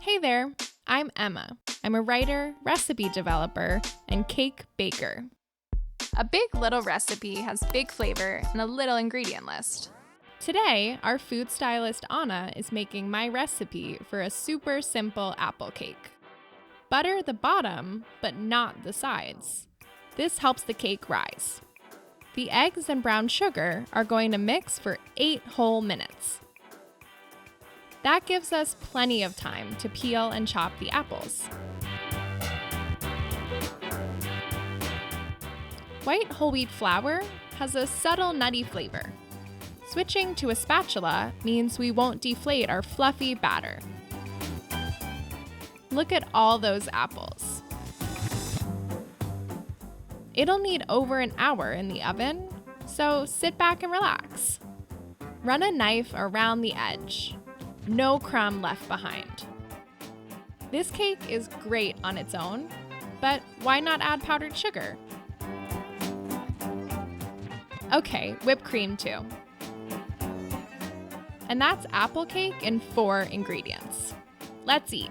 Hey there, I'm Emma. I'm a writer, recipe developer, and cake baker. A big little recipe has big flavor and a little ingredient list. Today, our food stylist Anna is making my recipe for a super simple apple cake. Butter the bottom, but not the sides. This helps the cake rise. The eggs and brown sugar are going to mix for 8 whole minutes. That gives us plenty of time to peel and chop the apples. White whole wheat flour has a subtle nutty flavor. Switching to a spatula means we won't deflate our fluffy batter. Look at all those apples. It'll need over an hour in the oven, so sit back and relax. Run a knife around the edge. No crumb left behind. This cake is great on its own, but why not add powdered sugar? Okay, whipped cream too. And that's apple cake in 4 ingredients. Let's eat.